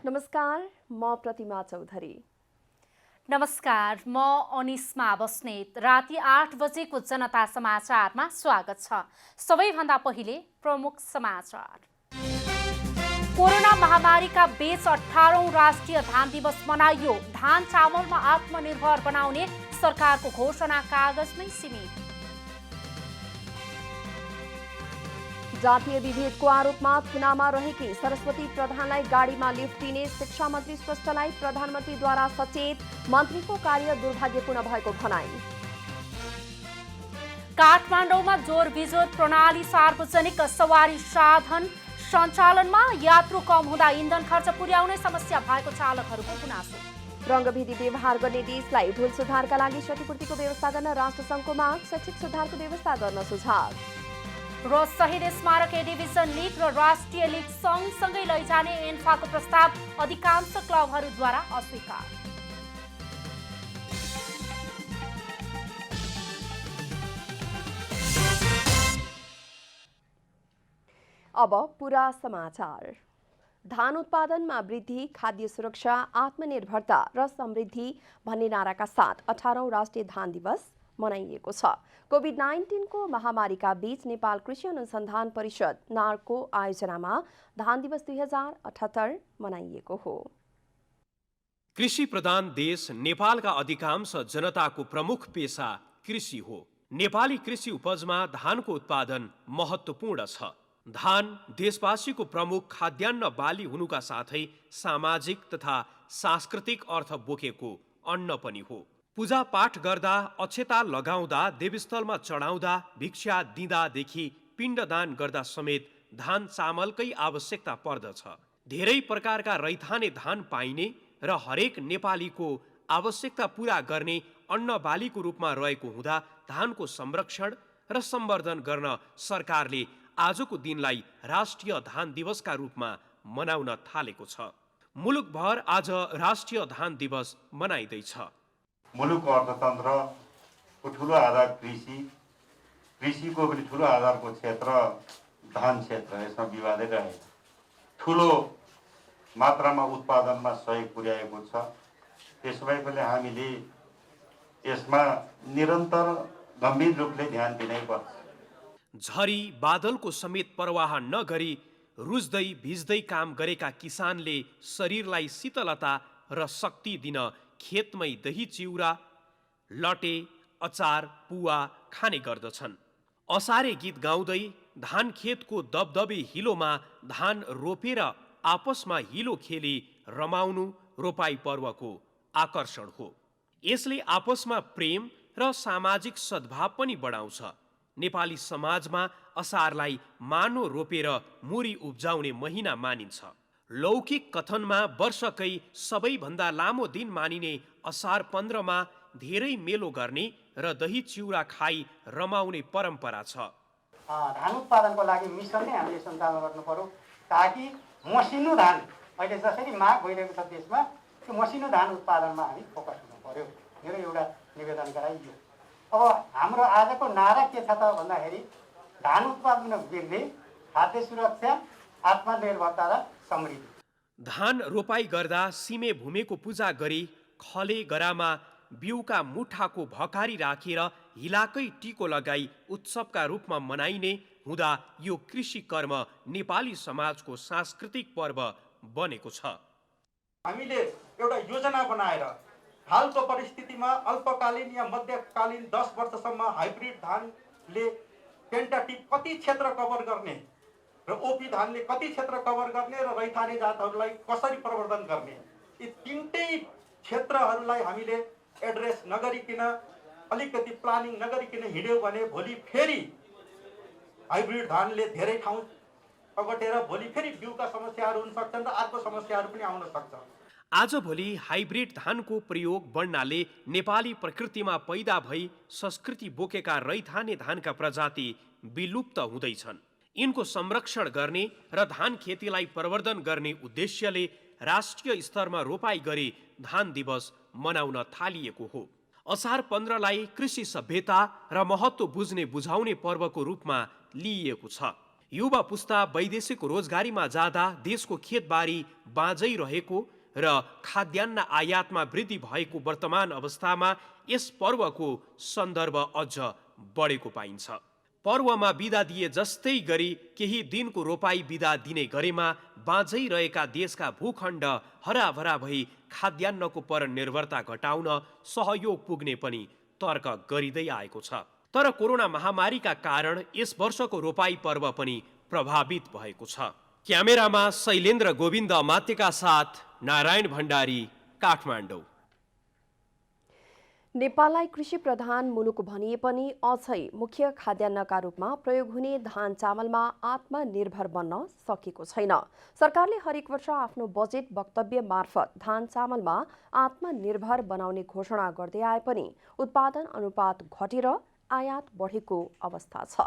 नमस्कार, म प्रतिमा चौधरी। नमस्कार, म अनिस्मा बस्नेत। राति 8 बजेको जनता समाचारमा स्वागत छ। सबैभन्दा पहिले प्रमुख समाचार। कोरोना महामारीका बीच 18औं राष्ट्रिय धान दिवस मनाइयो। धान चामलमा आत्मनिर्भर बनाउने सरकारको घोषणा कागजमै सीमित। जातीय विभेदको आरोपमा थुनामा रहेकी सरस्वती प्रधानलाई गाडीमा लिफ्ट दिने शिक्षा मन्त्री श्रेष्ठलाई प्रधानमन्त्रीद्वारा सचेत, मन्त्रीको कार्य दुर्भाग्यपूर्ण भएको भनाई। काठमाडौँमा जोर बिजोर प्रणाली सार्वजनिक सवारी साधन सञ्चालनमा यात्रु कम हुँदा इन्धन खर्च पुर्याउने समस्या भएको चालकहरूको गुनासो। रङ्गभेदी व्यवहार गर्ने देशलाई भूल सुधारका लागि क्षतिपूर्तिको व्यवस्था गर्न राष्ट्रसङ्घको माग, शैक्षिक सुधारको व्यवस्था गर्न सुझाव। र शहीद स्मारक ए डिभिजन लिग र राष्ट्रिय लिग सँगसँगै लैजाने एन्फाको प्रस्ताव अधिकांश क्लबहरूद्वारा अस्वीकार। अब पूरा समाचार। धान उत्पादनमा वृद्धि, खाद्य सुरक्षा, आत्मनिर्भरता र समृद्धि भन्ने नाराका साथ 18औं राष्ट्रिय धान दिवस मनाइएको छ। कोभिड-19 को महामारीका बीच नेपाल कृषि अनुसन्धान परिषद नार्को आयोजनामा धान दिवस 2078 मनाइएको हो। कृषि प्रधान देश नेपालका अधिकांश जनताको प्रमुख पेशा कृषि हो। नेपाली कृषि उपजमा धानको उत्पादन महत्त्वपूर्ण छ। धान देशवासीको प्रमुख खाद्यान्न बाली हुनुका साथै सामाजिक तथा सांस्कृतिक अर्थ बोकेको अन्न पनि हो। पूजा पाठ गर्दा, अक्षता लगाउँदा, देवस्थलमा चढाउँदा, भिक्षा दिँदादेखि पिण्डदान गर्दा समेत धान चामलकै आवश्यकता पर्दछ। धेरै प्रकारका रैथाने धान पाइने र हरेक नेपालीको आवश्यकता पूरा गर्ने अन्न बालीको रूपमा रहेको हुँदा धानको संरक्षण र सम्वर्धन गर्न सरकारले आजको दिनलाई राष्ट्रिय धान दिवसका रूपमा मनाउन थालेको छ। मुलुकभर आज राष्ट्रिय धान दिवस मनाइँदैछ। मुलुकको अर्थतन्त्रको ठुलो आधार कृषिको पनि ठुलो आधारको क्षेत्र धान क्षेत्र, यसमा विवादै रहेको ठुलो मात्रामा उत्पादनमा सहयोग पुर्याएको छ। त्यसो भएकोले हामीले यसमा निरन्तर गम्भीर रूपले ध्यान दिनै पर्छ। झरी बादलको समेत परवाह नगरी रुच्दै भिज्दै काम गरेका किसानले शरीरलाई शीतलता र शक्ति दिन खेतमै दही चिउरा, लटे, अचार, पुवा खाने गर्दछन्। असारे गीत गाउँदै धान खेतको दबदबे हिलोमा धान रोपेर आपसमा हिलो खेली रमाउनु रोपाई पर्वको आकर्षण हो। यसले आपसमा प्रेम र सामाजिक सद्भाव पनि बढाउँछ। नेपाली समाजमा असारलाई मानो रोपेर मुरी उब्जाउने महिना मानिन्छ। लौकिक कथनमा वर्षकै सबैभन्दा लामो दिन मानिने असार 15 मा धेरै मेलो गर्ने र दही चिउरा खाई रमाउने परम्परा छ। धान उत्पादनको लागि मिसन नै हामीले सञ्चालन गर्नु पर्यो, ताकि मसिनो धान अहिले जसरी माग भइरहेको छ देशमा, त्यो मसिनो धान उत्पादनमा हामी फोकस हुनु पर्यो। मेरो एउटा निवेदन गराइयो। अब हाम्रो आजको नारा के छ त भन्दाखेरि धान उत्पादन वृद्धि, खाद्य सुरक्षा, आत्मनिर्भरता र समृद्धि। धान रोपाई गर्दा सिमे भूमिको पूजा गरी खले गरामा बिउका मुठाको भकारी राखेर हिलाकै टिको लगाई उत्सवका रूपमा मनाइने हुँदा यो कृषि कर्म नेपाली समाजको सांस्कृतिक पर्व बनेको छ। हामीले एउटा योजना बनाएर हालको परिस्थितिमा अल्पकालीन या मध्यकालीन 10 वर्षसम्म हाइब्रिड धानले टेन्टाटिभ कति क्षेत्र कभर गर्ने र ओपी धानले कति क्षेत्र कभर गर्ने र रैथाने जातहरूलाई कसरी प्रवर्धन गर्ने, यी तीनटै क्षेत्रहरूलाई हामीले एड्रेस नगरिकन, अलिकति प्लानिङ नगरिकन हिँड्यो भने भोलि फेरि हाइब्रिड धानले धेरै ठाउँ अगटेर भोलि फेरि बिउका समस्याहरू हुन सक्छन् र अर्को समस्याहरू पनि आउन सक्छ। आजभोलि हाइब्रिड धानको प्रयोग बढ्नाले नेपाली प्रकृतिमा पैदा भई संस्कृति बोकेका रैथाने धानका प्रजाति विलुप्त हुँदैछन्। यिनको संरक्षण गर्ने र धान खेतीलाई प्रवर्धन गर्ने उद्देश्यले राष्ट्रिय स्तरमा रोपाई गरी धान दिवस मनाउन थालिएको हो। असार 15 लाई कृषि सभ्यता र महत्त्व बुझ्ने बुझाउने पर्वको रूपमा लिइएको छ। युवा पुस्ता वैदेशिक रोजगारीमा जाँदा देशको खेतबारी बाँझै रहेको र खाद्यान्न आयातमा वृद्धि भएको वर्तमान अवस्थामा यस पर्वको सन्दर्भ अझ बढेको पाइन्छ। पर्वमा बिदा दिए जस्तै गरी केही दिनको रोपाई बिदा दिने गरेमा बाँझै रहेका देशका भूखण्ड हराभरा भई खाद्यान्नको पर निर्भरता घटाउन सहयोग पुग्ने पनि तर्क गरिँदै आएको छ। तर कोरोना महामारीका कारण यस वर्षको रोपाई पर्व पनि प्रभावित भएको छ। क्यामेरामा शैलेन्द्र गोविन्द अमात्यका साथ नारायण भण्डारी, काठमाडौँ। नेपाललाई कृषि प्रधान मुलुक भनिए पनि अझै मुख्य खाद्यान्नका रूपमा प्रयोग हुने धान चामलमा आत्मनिर्भर बन्न सकेको छैन। सरकारले हरेक वर्ष आफ्नो बजेट वक्तव्य मार्फत धान चामलमा आत्मनिर्भर बनाउने घोषणा गर्दै आए पनि उत्पादन अनुपात घटेर आयात बढेको अवस्था छ।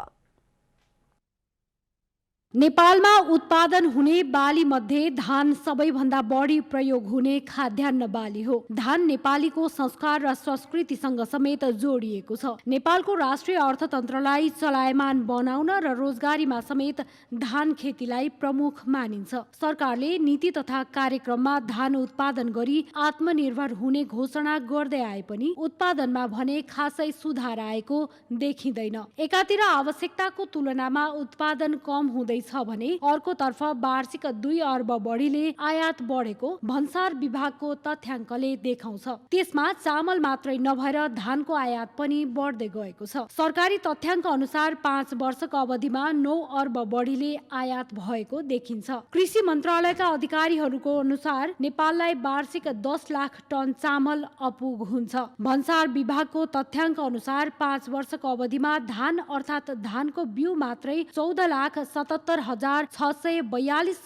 नेपालमा उत्पादन हुने बाली मध्ये धान सबैभन्दा बढी प्रयोग हुने खाद्यान्न बाली हो। धान नेपालीको संस्कार र संस्कृतिसँग समेत जोडिएको छ। नेपालको राष्ट्रिय अर्थतन्त्रलाई चलायमान बनाउन र रोजगारीमा समेत धान खेतीलाई प्रमुख मानिन्छ। सरकारले नीति तथा कार्यक्रममा धान उत्पादन गरी आत्मनिर्भर हुने घोषणा गर्दै आए पनि उत्पादनमा भने खासै सुधार आएको देखिँदैन। एकातिर आवश्यकताको तुलनामा उत्पादन कम हुँदै छ भने अर्कोतर्फ वार्षिक 2 अर्ब बढीले आयात बढेको भन्सार विभागको तथ्याङ्कले देखाउँछ। त्यसमा चामल मात्रै नभएर धानको आयात पनि बढ्दै गएको छ। सरकारी तथ्याङ्क अनुसार 5 वर्षको अवधिमा 9 अर्ब बढीले आयात भएको देखिन्छ। कृषि मन्त्रालयका अधिकारीहरूको अनुसार नेपाललाई वार्षिक 10 लाख टन चामल अपुग हुन्छ। भन्सार विभागको तथ्याङ्क अनुसार 5 वर्षको अवधिमा धान अर्थात् धानको बिउ मात्रै 14,77,642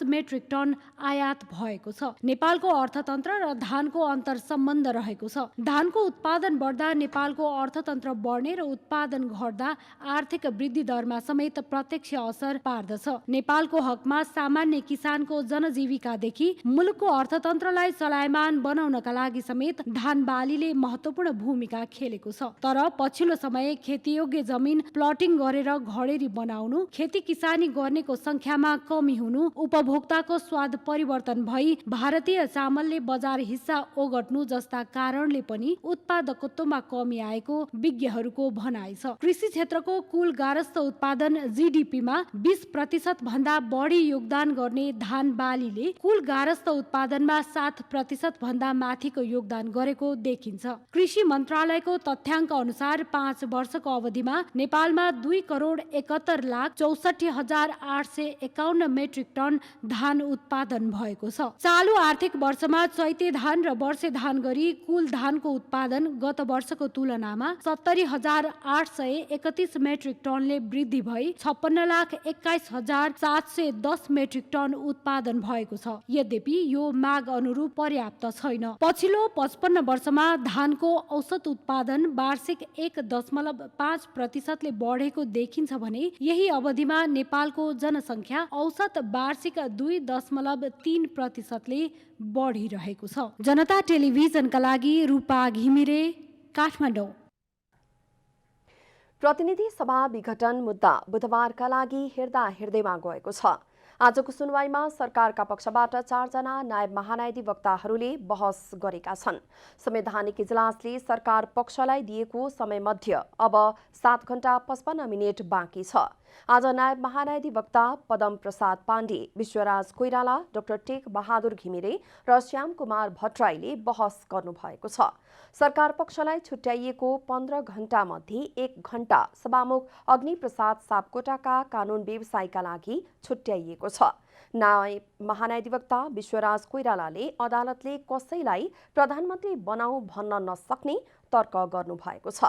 मेट्रिक टन आयात भएको छ। नेपालको अर्थतन्त्र र धानको अन्तर सम्बन्ध रहेको छ। धानको उत्पादन बढ्दा नेपालको अर्थतन्त्र बढ्ने र उत्पादन घट्दा आर्थिक वृद्धि दरमा समेत प्रत्यक्ष असर पार्दछ। नेपालको हकमा सामान्य किसानको जनजीविकादेखि मुलुकको अर्थतन्त्रलाई चलायमान बनाउनका लागि समेत धान बालीले महत्त्वपूर्ण भूमिका खेलेको छ। तर पछिल्लो समय खेतीयोग्य जमिन प्लटिङ गरेर घडेरी बनाउनु, खेती किसानी गर्नेको संख्यामा कमी हुनु, उपभोक्ताको स्वाद परिवर्तन भई भारतीय चामलले बजार हिस्सा ओगट्नु जस्ता कारणले पनि उत्पादकत्वमा कमी आएको विज्ञहरूको भनाइ छ। कृषि क्षेत्रको कुल गारस्थ उत्पादन जीडीपीमा 20% भन्दा बढी योगदान गर्ने धान बालीले कुल गारस्थ उत्पादनमा 7% भन्दा माथिको योगदान गरेको देखिन्छ। कृषि मन्त्रालयको तथ्याङ्क अनुसार 5 वर्षको अवधिमा नेपालमा 2,71,64,851 मेट्रिक टन धान उत्पादन भएको छ। चालु आर्थिक वर्षमा चैते धान र वर्षे धान गरी कुल धानको उत्पादन गत वर्षको तुलनामा 70,831 मेट्रिक टनले वृद्धि भई 56,21,710 मेट्रिक टन उत्पादन भएको छ। यद्यपि यो माग अनुरूप पर्याप्त छैन। पछिल्लो 55 वर्षमा धानको औसत उत्पादन वार्षिक 1.5% ले बढेको देखिन्छ भने यही अवधिमा नेपालको जनसङ्ख्या औसत वार्षिक 2.3% ले बढिरहेको छ। जनता टेलिभिजनका लागि रूपा घिमिरे, काठमाडौँ। प्रतिनिधि सभा विघटन मुद्दा बुधबारका लागि हेर्दैमा गएको छ। आजको सुनवाईमा सरकारका पक्षबाट 4 जना नायब महान्यायाधिवक्ताहरूले बहस गरेका छन्। संवैधानिक इजलासले सरकार पक्षलाई दिएको समयमध्ये अब 7 घण्टा 55 मिनेट बाँकी छ। आज नायब महान्यायाधिवक्ता पदम प्रसाद पाण्डे, विश्वराज कोइराला, डाक्टर टेक बहादुर घिमिरे र श्याम कुमार भट्टराईले बहस गर्नुभएको छ। सरकार पक्षलाई छुट्याइएको 15 घण्टा मध्ये 1 घण्टा सभामुख अग्निप्रसाद सापकोटाका कानून व्यवसायका लागि छुट्याइएको छ। नायब महान्यायाधिवक्ता विश्वराज कोइरालाले अदालतले कसैलाई प्रधानमन्त्री बनाऊ भन्न नसक्ने तर्क गर्नुभएको छ।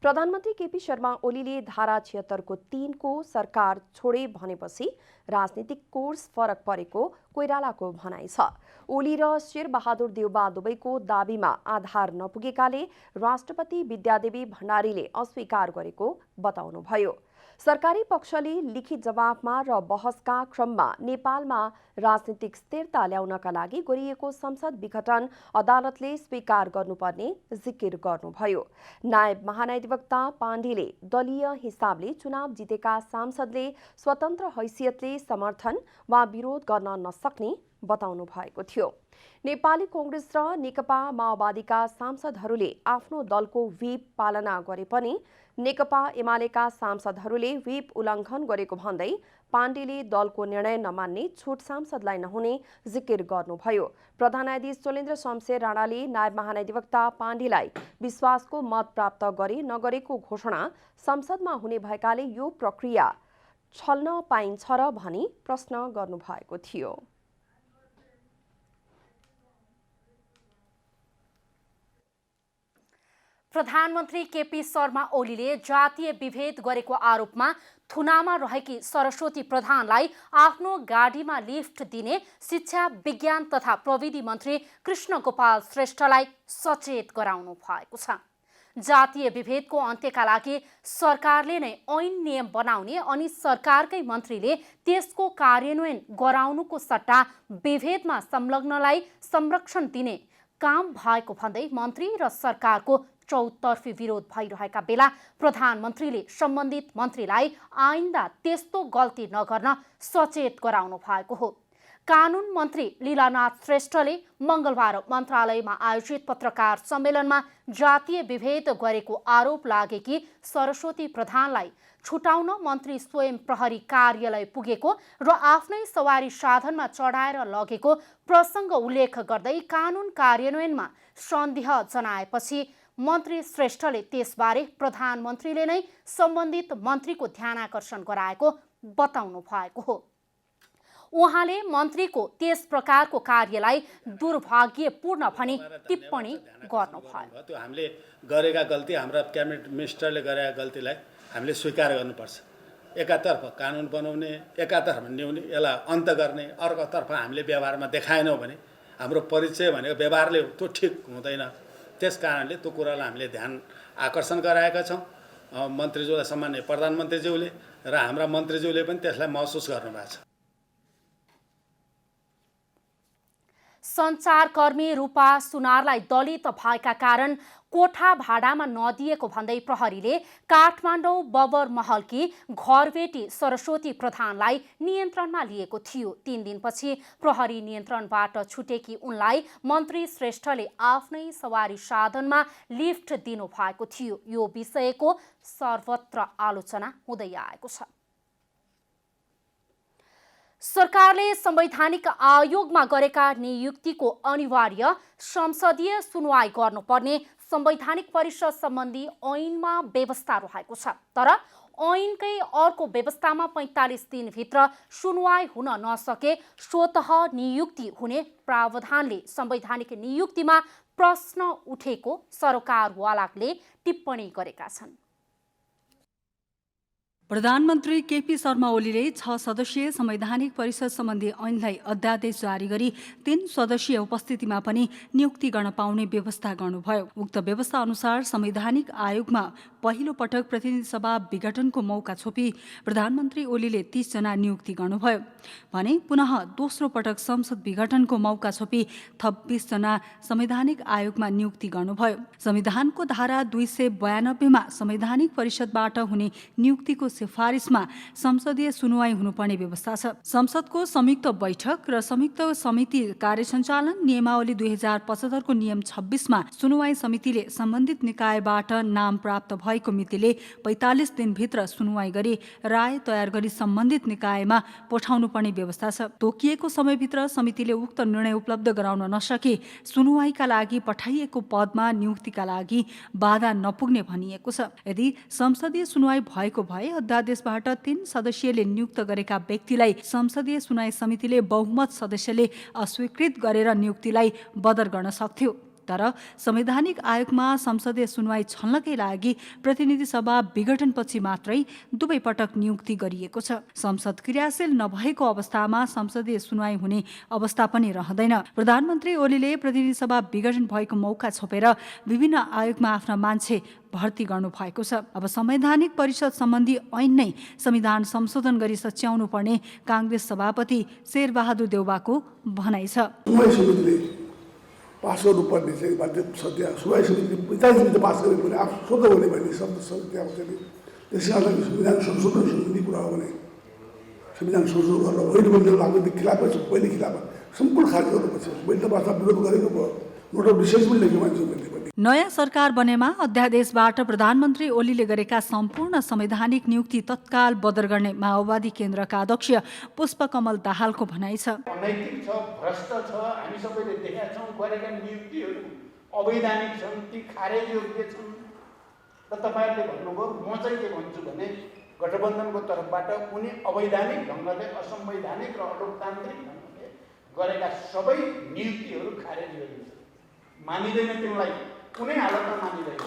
प्रधानमन्त्री केपी शर्मा ओलीले धारा 76 को 3 को सरकार छोडे भनेपछि राजनीतिक कोर्स फरक परेको कोइरालाको भनाइ छ। ओली र शेरबहादुर देउबा दुवैको दाबीमा आधार नपुगेकाले राष्ट्रपति विद्यादेवी भण्डारीले अस्वीकार गरेको बताउनुभयो। सरकारी पक्षले लिखित जवाफमा र बहसका क्रममा नेपालमा राजनीतिक स्थिरता ल्याउनका लागि गरिएको संसद विघटन अदालतले स्वीकार गर्नुपर्ने जिकिर गर्नुभयो। नायब महाधिवक्ता पाण्डेले दलीय हिसाबले चुनाव जितेका सांसदले स्वतन्त्र हैसियतले समर्थन वा विरोध गर्न नसक्ने बताउनु भएको थियो। नेपाली कांग्रेस र नेकपा माओवादीका सांसदहरूले आफ्नो दलको व्हिप पालना गरे पनि नेकपा एमालेका सांसदहरूले व्हिप उल्लङ्घन गरेको भन्दै पाण्डेले दलको निर्णय नमान्ने छुट सांसदलाई नहुने जिकिर गर्नुभयो। प्रधान न्यायाधीश चोलेन्द्र शमशेर राणाले नायब महाधिवक्ता पाण्डेलाई विश्वासको मत प्राप्त गरे नगरेको घोषणा संसदमा हुने भएकाले यो प्रक्रिया छल्न पाइन्छ र भनी प्रश्न गर्नुभएको थियो। प्रधानमन्त्री केपी शर्मा ओलीले जातीय विभेद गरेको आरोपमा थुनामा रहेकी सरस्वती प्रधानलाई आफ्नो गाडीमा लिफ्ट दिने शिक्षा विज्ञान तथा प्रविधि मन्त्री कृष्ण गोपाल श्रेष्ठलाई सचेत गराउनु भएको छ। जातीय विभेदको अन्त्यका लागि सरकारले नै ऐन नियम बनाउने अनि सरकारकै मन्त्रीले त्यसको कार्यान्वयन गराउनुको सट्टा विभेदमा संलग्नलाई संरक्षण दिने काम भएको भन्दै मन्त्री र सरकारको चौतर्फी विरोध भइरहेका बेला प्रधानमन्त्रीले सम्बन्धित मन्त्रीलाई आइन्दा त्यस्तो गल्ती नगर्न सचेत गराउनु भएको हो। कानुन मन्त्री लीलानाथ श्रेष्ठले मंगलबार मन्त्रालयमा आयोजित पत्रकार सम्मेलनमा जातीय विभेद गरेको आरोप लागेकी सरस्वती प्रधानलाई छुटाउन मन्त्री स्वयं प्रहरी कार्यालय पुगेको र आफ्नै सवारी साधनमा चढाएर लगेको प्रसङ्ग उल्लेख गर्दै कानुन कार्यान्वयनमा सन्देह जनाएपछि मन्त्री श्रेष्ठले त्यसबारे प्रधानमन्त्रीले नै सम्बन्धित मन्त्रीको ध्यानाकर्षण गराएको बताउनु भएको हो। उहाँले मन्त्रीको त्यस प्रकारको कार्यलाई दुर्भाग्यपूर्ण भनी टिप्पणी गर्नुभयो। त्यो हामीले गरेका गल्ती, हाम्रा क्याबिनेट मिनिस्टरले गरेका गल्तीलाई हामीले स्वीकार गर्नुपर्छ। एकातर्फ कानुन बनाउने, एकातर्फ न्याउने, यसलाई अन्त गर्ने, अर्कोतर्फ हामीले व्यवहारमा देखाएनौँ भने हाम्रो परिचय भनेको व्यवहारले त्यो ठिक हुँदैन। त्यस कारणले त्यो कुरालाई हामीले ध्यान आकर्षण गराएका छौँ। मन्त्रीज्यूलाई सम्मान्य प्रधानमन्त्रीज्यूले र हाम्रा मन्त्रीज्यूले पनि त्यसलाई महसुस गर्नुभएको छ। सञ्चारकर्मी रूपा सुनारलाई दलित भएका कारण कोठा भाडामा नदिएको भन्दै प्रहरीले काठमाडौँ बबर महलकी घरबेटी सरस्वती प्रधानलाई नियन्त्रणमा लिएको थियो। 3 दिनपछि प्रहरी नियन्त्रणबाट छुटेकी उनलाई मन्त्री श्रेष्ठले आफ्नै सवारी साधनमा लिफ्ट दिनु भएको थियो। यो विषयको सर्वत्र आलोचना हुँदै आएको छ। सरकारले संवैधानिक आयोगमा गरेका नियुक्तिको अनिवार्य संसदीय सुनवाई गर्नुपर्ने संवैधानिक परिषद सम्बन्धी ऐनमा व्यवस्था रहेको छ। तर ऐनकै अर्को व्यवस्थामा 45 दिनभित्र सुनवाई हुन नसके स्वतः नियुक्ति हुने प्रावधानले संवैधानिक नियुक्तिमा प्रश्न उठेको सरकारवालाले टिप्पणी गरेका छन्। प्रधानमन्त्री केपी शर्मा ओलीले 6 सदस्यीय संवैधानिक परिषद सम्बन्धी ऐनलाई अध्यादेश जारी गरी 3 सदस्यीय उपस्थितिमा पनि नियुक्ति गर्न पाउने व्यवस्था गर्नुभयो। उक्त व्यवस्था अनुसार संवैधानिक आयोगमा पहिलो पटक प्रतिनिधि सभा विघटनको मौका छोपी प्रधानमन्त्री ओलीले 30 जना नियुक्ति गर्नुभयो भने पुनः दोस्रो पटक संसद विघटनको मौका छोपी थप 20 जना संवैधानिक आयोगमा नियुक्ति गर्नुभयो। संविधानको धारा 292 मा संवैधानिक परिषदबाट हुने नियुक्तिको सिफारिसमा संसदीय सुनवाई हुनुपर्ने व्यवस्था छ। संसदको संयुक्त बैठक र संयुक्त समिति कार्य सञ्चालन नियमावली 2075 को नियम 26 मा सुनवाई समितिले सम्बन्धित निकायबाट नाम प्राप्त भएको मितिले 45 दिनभित्र सुनवाई गरी राय तयार गरी सम्बन्धित निकायमा पठाउनु पर्ने व्यवस्था छ। तोकिएको समयभित्र समितिले उक्त निर्णय उपलब्ध गराउन नसके सुनवाईका लागि पठाइएको पदमा नियुक्तिका लागि बाधा नपुग्ने भनिएको छ। यदि संसदीय सुनवाई भएको भए अध्यादेशबाट 3 सदस्यले नियुक्त गरेका व्यक्तिलाई संसदीय सुनवाई समितिले बहुमत सदस्यले अस्वीकृत गरेर नियुक्तिलाई बदर गर्न सक्थ्यो। तर संवैधानिक आयोगमा संसदीय सुनवाई छल्नकै लागि प्रतिनिधि सभा विघटनपछि मात्रै दुवै पटक नियुक्ति गरिएको छ। संसद क्रियाशील नभएको अवस्थामा संसदीय सुनवाई हुने अवस्था पनि रहँदैन। प्रधानमन्त्री ओलीले प्रतिनिधि सभा विघटन भएको मौका छोपेर विभिन्न आयोगमा आफ्ना मान्छे भर्ती गर्नु भएको छ। अब संवैधानिक परिषद सम्बन्धी ऐन नै संविधान संशोधन गरी सच्याउनु पर्ने काङ्ग्रेस सभापति शेरबहादुर देउवाको भनाइ छ। सुनवाई समितिले पास गर्नुपर्ने चाहिँ बाध्य सत्य सुनवाई समितिले 45 मिनट पास गरेको भने आफू स्वतः हुने भन्ने शब्द सत्य आउँछ नि। त्यसै कारण संविधान संशोधन सम्बन्धी कुरा हो भने संविधान संशोधन गर्न होइन भने लाग्ने खिलाफ छ। पहिले खिलाफ सम्पूर्ण खारेज गर्नुपर्छ। मैले त वास्ता विरोध गरेको भयो। नोट अफ विशेष पनि लेखेको मान्छे मैले। नयाँ सरकार बनेमा अध्यादेशबाट प्रधानमन्त्री ओलीले गरेका सम्पूर्ण संवैधानिक नियुक्ति तत्काल बदर गर्ने माओवादी केन्द्रका अध्यक्ष पुष्पकमल दाहालको भनाइ छ। अनैतिक छ, भ्रष्ट छ, हामी सबैले देखेका छौँ। गरेका नियुक्तिहरू अवैधानिक छन्, ती खारेज योग्य छन्। र तपाईँहरूले भन्नुभयो, म चाहिँ के भन्छु भने गठबन्धनको तर्फबाट उनी अवैधानिक ढङ्गले, असंवैधानिक र अलोकतान्त्रिक ढङ्गले गरेका सबै नियुक्तिहरू खारेज गरिन्छ। मानिँदैन, तिनलाई कुनै हालतमा मानिँदैन।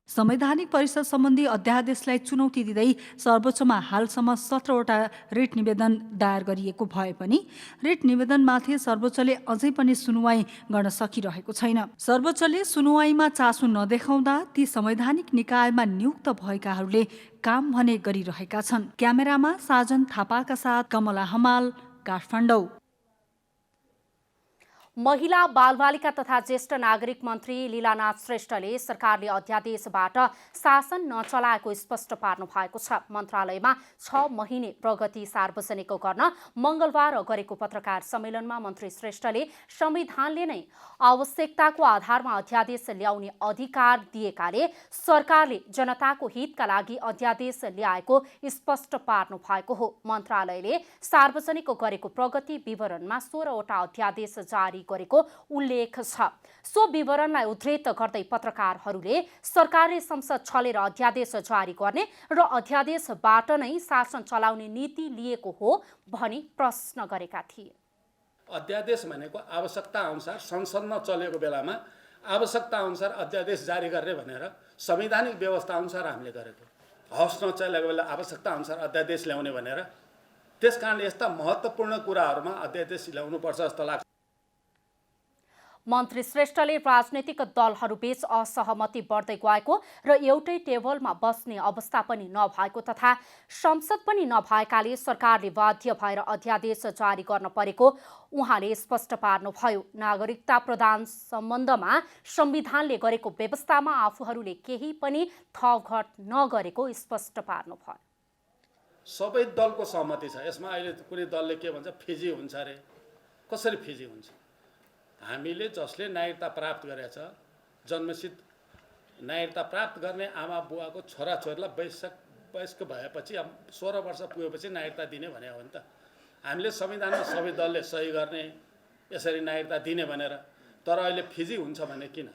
संवैधानिक परिषद सम्बन्धी अध्यादेशलाई चुनौती दिँदै सर्वोच्चमा हालसम्म 17वटा रिट निवेदन दायर गरिएको भए पनि रिट निवेदनमाथि सर्वोच्चले अझै पनि सुनवाई गर्न सकिरहेको छैन। सर्वोच्चले सुनवाईमा चासो नदेखाउँदा ती संवैधानिक निकायमा नियुक्त भएकाहरूले काम भने गरिरहेका छन्। क्यामेरामा साजन थापाका साथ कमला हमाल, काठमाडौँ। महिला बालबालिका तथा ज्येष्ठ नागरिक मन्त्री लीलानाथ श्रेष्ठले सरकारले अध्यादेशबाट शासन नचलाएको स्पष्ट पार्नु भएको छ। मन्त्रालयमा 6 महिने प्रगति सार्वजनिक गर्न मंगलबार गरेको पत्रकार सम्मेलनमा मन्त्री श्रेष्ठले संविधानले नै आवश्यकताको आधारमा अध्यादेश ल्याउने अधिकार दिएकाले सरकारले जनताको हितका लागि अध्यादेश ल्याएको स्पष्ट पार्नु भएको हो। मन्त्रालयले सार्वजनिक गरेको प्रगति विवरणमा 16वटा अध्यादेश जारी गरेको उल्लेख छ। सो विवरणलाई उद्धृत गर्दै पत्रकारहरूले सरकारले संसद छलेर अध्यादेश जारी गर्ने र अध्यादेशबाट नै शासन चलाउने नीति लिएको हो भनी प्रश्न गरेका थिए। अध्यादेश भनेको आवश्यकता अनुसार संसद नचलेको बेलामा आवश्यकता अनुसार अध्यादेश जारी गर्ने भनेर संवैधानिक व्यवस्था अनुसार हामीले गरेको। हवस् नचलेको बेला आवश्यकता अनुसार अध्यादेश ल्याउने भनेर। त्यसकारणले यस्ता महत्त्वपूर्ण कुराहरूमा अध्यादेश ल्याउनुपर्छ जस्तो लाग्छ। मन्त्री श्रेष्ठले राजनैतिक दलहरूबीच असहमति बढ्दै गएको र एउटै टेबलमा बस्ने अवस्था पनि नभएको तथा संसद पनि नभएकाले सरकारले बाध्य भएर अध्यादेश जारी गर्न परेको उहाँले स्पष्ट पार्नुभयो। नागरिकता प्रदान सम्बन्धमा संविधानले गरेको व्यवस्थामा आफूहरूले केही पनि थपघट नगरेको स्पष्ट पार्नुभयो। सबै दलको सहमति छ यसमा। अहिले कुनै दलले के भन्छ, फिजी हुन्छ अरे। कसरी फिजी हुन्छ? हामीले जसले नागरिकता प्राप्त गरेका छ, जन्मसिद्ध नागरिकता प्राप्त गर्ने आमा बुवाको छोराछोरीलाई वयस्क भएपछि 16 वर्ष पुगेपछि नागरिकता दिने भने हो नि त। हामीले संविधानमा सबै दलले सही गर्ने यसरी नागरिकता दिने भनेर। तर अहिले फिजी हुन्छ भने किन?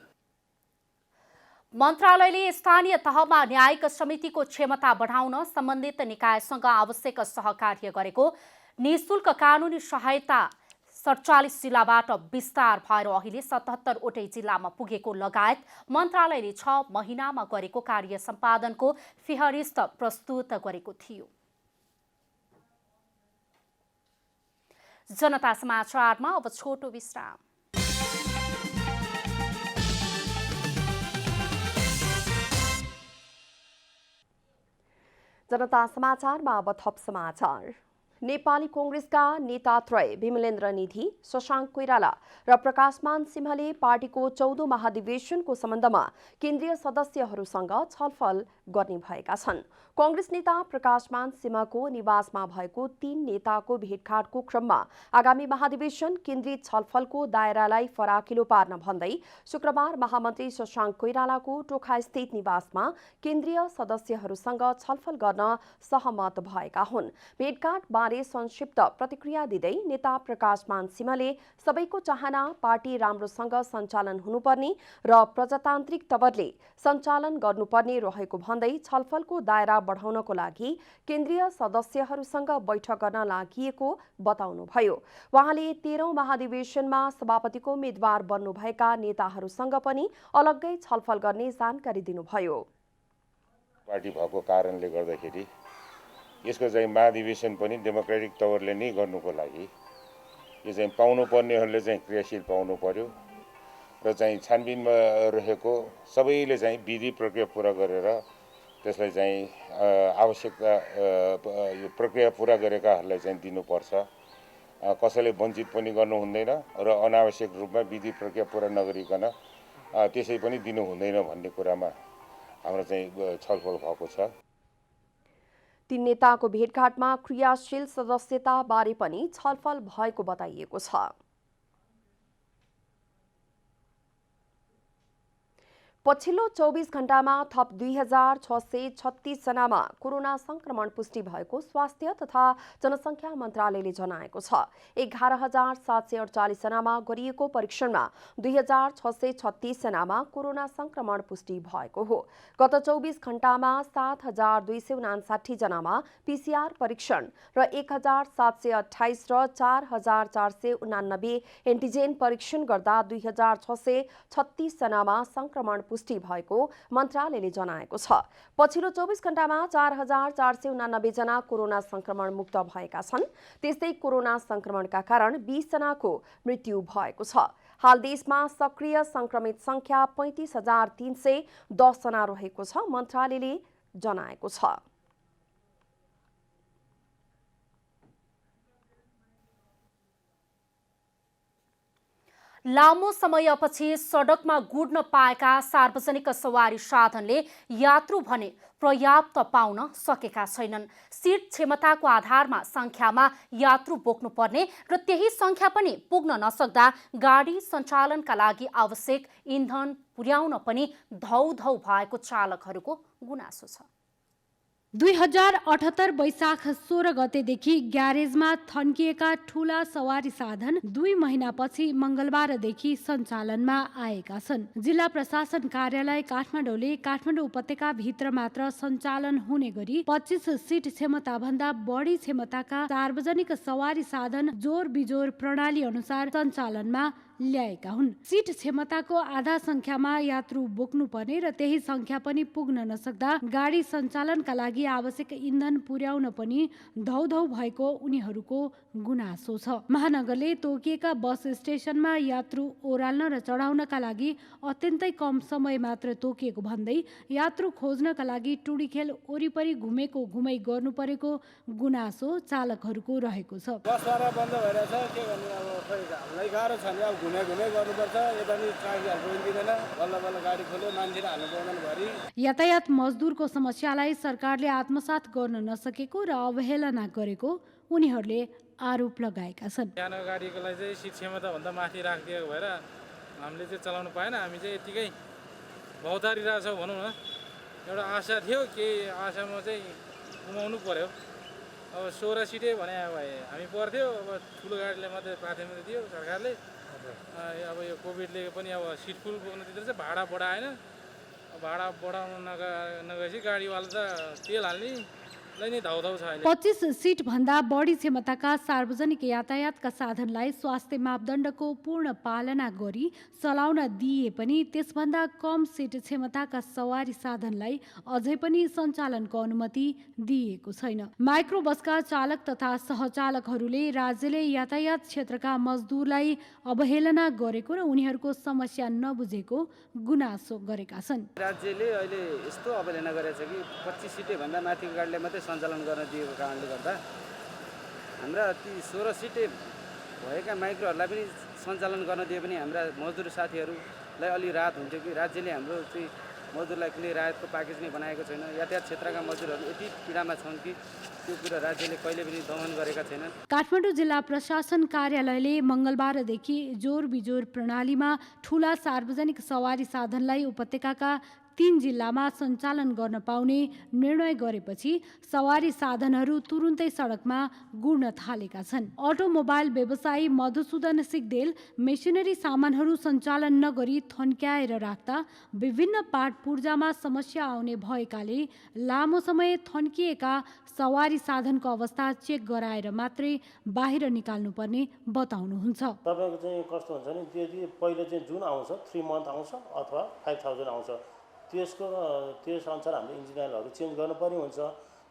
मन्त्रालयले स्थानीय तहमा न्यायिक समितिको क्षमता बढाउन सम्बन्धित निकायसँग आवश्यक सहकार्य गरेको। निःशुल्क कानुनी सहायता 47 जिल्लाबाट विस्तार भएर अहिले 77 वटै जिल्लामा पुगेको लगायत मन्त्रालयले 6 महिनामा गरेको कार्य सम्पादनको फिहरिस्त प्रस्तुत गरेको थियो। जनता समाचारमा अब छोटो विश्राम। जनता समाचारमा अब थप समाचार। नेपाली कांग्रेसका नेतात्रय विमलेन्द्र निधि, शशाङ्क कोइराला र प्रकाशमान सिंहले पार्टीको 14औं महाधिवेशनको सम्बन्धमा केन्द्रीय सदस्यहरूसँग छलफल गर्ने भएका छन्। कांग्रेस नेता प्रकाशमान सिंहको निवासमा भएको 3 नेताको भेटघाटको क्रममा आगामी महाधिवेशन केन्द्रित छलफलको दायरालाई फराकिलो पार्न भन्दै शुक्रबार महामन्त्री शशाङ्क कोइरालाको टोखास्थित निवासमा केन्द्रीय सदस्यहरूसँग छलफल गर्न सहमत भएका हुन्। भेटघाट बारे संक्षिप्त प्रतिक्रिया दिँदै नेता प्रकाशमान सिंहले सबैको चाहना पार्टी राम्रोसँग सञ्चालन हुनुपर्ने र प्रजातान्त्रिक तवरले सञ्चालन गर्नुपर्ने रहेको भन्दै छलफलको दायरा बढाउनको लागि केन्द्रीय सदस्यहरूसँग बैठक गर्न लागि बताउनुभयो। उहाँले 13औं महाधिवेशनमा सभापतिको उम्मेद्वार बन्नुभएका नेताहरूसँग पनि अलग्गै छलफल गर्ने जानकारी दिनुभयो। पार्टी भएको कारणले गर्दाखेरि यसको चाहिँ महाधिवेशन पनि डेमोक्रेटिक तवरले नै गर्नुको लागि यो चाहिँ पाउनुपर्नेहरूले चाहिँ क्रियाशील पाउनु पर्यो र चाहिँ छानबिनमा रहेको सबैले चाहिँ विधि प्रक्रिया पुरा गरेर त्यसलाई चाहिँ आवश्यकता यो प्रक्रिया पुरा गरेकाहरूलाई चाहिँ दिनुपर्छ। कसैले वञ्चित पनि गर्नु हुँदैन र अनावश्यक रूपमा विधि प्रक्रिया पुरा नगरिकन त्यसै पनि दिनु हुँदैन भन्ने कुरामा हाम्रो चाहिँ छलफल भएको छ। तीन नेताको भेटघाटमा क्रियाशील सदस्यता बारे पनि छलफल भएको बताइएको छ। पछिल्लो 24 घण्टामा थप 2636 जनामा कोरोना संक्रमण पुष्टि भएको स्वास्थ्य तथा जनसङ्ख्या मन्त्रालयले जनाएको छ। 11748 जनामा गरिएको परीक्षणमा 2636 जनामा कोरोना संक्रमण पुष्टि भएको हो। गत 24 घण्टामा 7259 जनामा पीसीआर परीक्षण र 1728 र 4489 एन्टिजेन परीक्षण गर्दा 2636 जनामा संक्रमण पुष्टि भएको मन्त्रालयले जनाएको छ। पछिल्लो 24 घण्टामा 4489 जना कोरोना संक्रमण मुक्त भएका छन्। त्यस्तै कोरोना संक्रमणका कारण 20 जनाको मृत्यु भएको छ। हाल देशमा सक्रिय संक्रमित संख्या 35310 जना रहेको छ मन्त्रालयले जनाएको छ। लामो समयपछि सडकमा गुड्न पाएका सार्वजनिक सवारी साधनले यात्रु भने पर्याप्त पाउन सकेका छैनन्। सिट क्षमताको आधारमा संख्यामा यात्रु बोक्नुपर्ने र त्यही संख्या पनि पुग्न नसक्दा गाडी सञ्चालनका लागि आवश्यक इन्धन पुर्याउन पनि धौधौ भएको चालकहरूको गुनासो छ। 2078 वैशाख 16 गतेदेखि ग्यारेजमा थन्किएका ठूला सवारी साधन 2 महिनापछि मंगलबारदेखि सञ्चालनमा आएका छन्। जिल्ला प्रशासन कार्यालय काठमाडौँले काठमाडौँ उपत्यका भित्र मात्र सञ्चालन हुने गरी 25 सिट क्षमता भन्दा बढी क्षमताका सार्वजनिक सवारी साधन जोर बिजोर प्रणाली अनुसार सञ्चालनमा ल्याएका हुन्। सिट क्षमताको आधा संख्यामा यात्रु बोक्नुपर्ने र त्यही संख्या पनि पुग्न नसक्दा गाडी सञ्चालनका लागि आवश्यक इन्धन पुर्याउन पनि धौधौ भएको उनीहरूको गुनासो छ। महानगरले तोकिएका बस स्टेशनमा यात्रु ओह्राल्न र चढाउनका लागि अत्यन्तै कम समय मात्र तोकिएको भन्दै यात्रु खोज्नका लागि टुडीखेल वरिपरि घुमै गर्नु परेको गुनासो चालकहरूको रहेको छ। बसवाला बन्द भइरहेछ, के गर्नु अब खै हामीलाई गाह्रो छ नि, अब घुमै गर्नुपर्छ। यता पनि ट्राफिकहरू रोकिँदैन, बल्ल बल्ल गाडी खोल्यो, मान्छेले हाल्नु पाउँदैन भरि। यातायात मजदुरको समस्यालाई सरकारले आत्मसात गर्न नसकेको र अवहेलना गरेको उनीहरूले आरोप लगाएका छन्। सानो गाडीको लागि चाहिँ सिट क्षमताभन्दा माथि राखिदिएको भएर हामीले चाहिँ चलाउनु पाएन। हामी चाहिँ यतिकै भौतारिरहेछौँ भनौँ न। एउटा आशा थियो, केही आशामा चाहिँ गुमाउनु पर्यो। अब 16 सिटै भने भए हामी पर्थ्यो। अब ठुलो गाडीले मात्रै प्राथमिकता दियो सरकारले। अब यो कोभिडले पनि अब सिट फुल बोक्न दिँदैछ, भाडा बढाएन। भाडा बढाउन नगएपछि गाडीवाला त तेल हाल्ने 25 सिट भन्दा बढी क्षमताका सार्वजनिक यातायातका साधनलाई स्वास्थ्य मापदण्डको पूर्ण पालना गरी चलाउन दिए पनि त्यसभन्दा कम सिट क्षमताका सवारी साधनलाई अझै पनि सञ्चालनको अनुमति दिएको छैन। माइक्रो बसका चालक तथा सहचालकहरूले राज्यले यातायात क्षेत्रका मजदुरलाई अवहेलना गरेको र उनीहरूको समस्या नबुझेको गुनासो गरेका छन्। राज्यले अहिले यस्तो अवहेलना गरेछ कि 25 सिटे भन्दा माथिको गाडीलाई मात्रै सञ्चालन गर्न दिएको कारणले गर्दा हाम्रा ती 16 सिटे भएका माइक्रोहरूलाई पनि सञ्चालन गर्न दिए पनि हाम्रा मजदुर साथीहरूलाई अलि राहत हुन्थ्यो कि राज्यले हाम्रो चाहिँ मजदुरलाई कुनै राहतको प्याकेज नै बनाएको छैन। यातायात क्षेत्रका मजदुरहरू यति पीडामा छन् कि त्यो कुरा राज्यले कहिले पनि दमन गरेका छैनन्। काठमाडौँ जिल्ला प्रशासन कार्यालयले मंगलबारदेखि जोर बिजोर प्रणालीमा ठूला सार्वजनिक सवारी साधनलाई उपत्यकाका 3 जिल्लामा सञ्चालन गर्न पाउने निर्णय गरेपछि सवारी साधनहरू तुरुन्तै सडकमा गुड्न थालेका छन्। अटोमोबाइल व्यवसायी मधुसूदन सिगदेल मेसिनरी सामानहरू सञ्चालन नगरी थन्क्याएर राख्दा विभिन्न पार्ट पूर्जामा समस्या आउने भएकाले लामो समय थन्किएका सवारी साधनको अवस्था चेक गराएर मात्रै बाहिर निकाल्नुपर्ने बताउनुहुन्छ। तपाईँको चाहिँ कस्तो हुन्छ नि, यदि पहिले चाहिँ जुन आउँछ 3 मन्थ आउँछ अथवा 5000 आउँछ, त्यस अनुसार हामीले इन्जिन अइलहरू चेन्ज गर्नुपर्ने हुन्छ।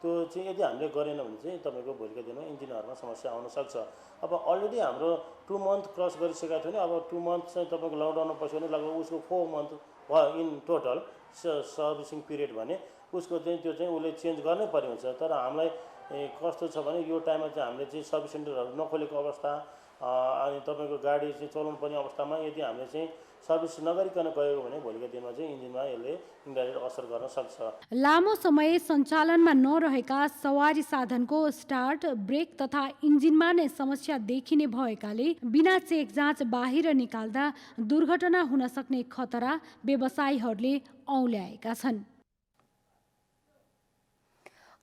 त्यो चाहिँ यदि हामीले गरेन भने चाहिँ तपाईँको भोलिको दिनमा इन्जिनहरूमा समस्या आउन सक्छ। अब अलरेडी हाम्रो 2 मन्थ क्रस गरिसकेका थियो भने अब 2 मन्थ चाहिँ तपाईँको लकडाउनमा पस्यो भने लगभग उसको 4 मन्थ भयो इन टोटल सर्भिसिङ पिरियड भने उसको चाहिँ त्यो चाहिँ उसले चेन्ज गर्नै पर्ने हुन्छ। तर हामीलाई कस्तो छ भने यो टाइममा चाहिँ हामीले चाहिँ सर्भिस सेन्टरहरू नखोलेको अवस्था अनि तपाईँको गाडी चाहिँ चलाउनु पर्ने अवस्थामा यदि हामीले चाहिँ सर्भिस नगरिकन गएको भने भोलिको दिनमा चाहिँ इन्जिनमा यसले इन्डाइरेक्ट असर गर्न सक्छ। लामो समय सञ्चालनमा नरहेका सवारी साधनको स्टार्ट, ब्रेक तथा इन्जिनमा नै समस्या देखिने भएकाले बिना चेक जाँच बाहिर निकाल्दा दुर्घटना हुन सक्ने खतरा व्यवसायीहरूले औल्याएका छन्।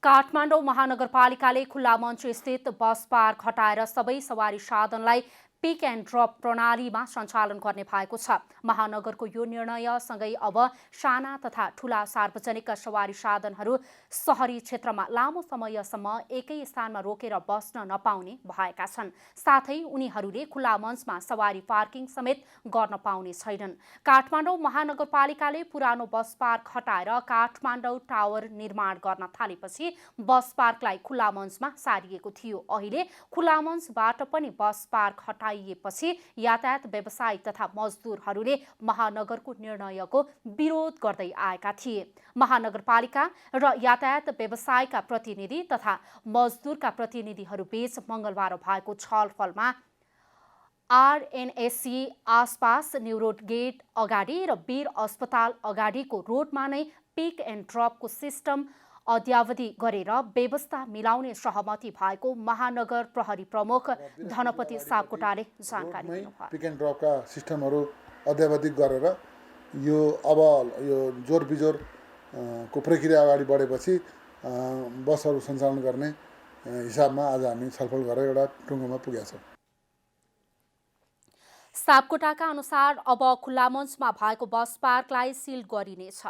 काठमाडौँ महानगरपालिकाले खुल्ला मञ्च स्थित बस पार्क हटाएर सबै सवारी साधनलाई पिक एन्ड ड्रप प्रणालीमा सञ्चालन गर्ने भएको छ। महानगरको यो निर्णयसँगै अब साना तथा ठूला सार्वजनिक सवारी साधनहरू सहरी क्षेत्रमा लामो समयसम्म एकै स्थानमा रोकेर बस्न नपाउने भएका छन्। साथै उनीहरूले खुल्ला मञ्चमा सवारी पार्किङ समेत गर्न पाउने छैनन्। काठमाडौँ महानगरपालिकाले पुरानो बस पार्क हटाएर काठमाडौँ टावर निर्माण गर्न थालेपछि बस पार्कलाई खुल्ला मञ्चमा सारिएको थियो। अहिले खुल्ला मञ्चबाट पनि बस पार्क हटाइएपछि यातायात व्यवसायी तथा मजदुरहरूले महानगरको निर्णयको विरोध गर्दै आएका थिए। महानगरपालिका र यातायात व्यवसायका प्रतिनिधि तथा मजदुरका प्रतिनिधिहरू बीच मङ्गलबार भएको छलफलमा आरएनएससी आसपास न्यू रोड गेट अगाडि र वीर अस्पताल अगाडिको रोडमा नै पिक एन्ड ड्रपको सिस्टम अद्यावधि गरेर व्यवस्था मिलाउने सहमति भएको महानगर प्रहरी प्रमुख धनपति सापकोटाले जानकारी दिनुभयो। पिक एन्ड ड्रपका सिस्टमहरू अद्यावधिक गरेर यो अब यो जोर बिजोर को प्रक्रिया अगाडि बढेपछि बसहरू सञ्चालन गर्ने हिसाबमा आज हामी छलफल गरेर एउटा टुङ्गोमा पुगेका छौँ। सापकोटाका अनुसार अब खुल्ला मञ्चमा भएको बस पार्कलाई सिल गरिनेछ।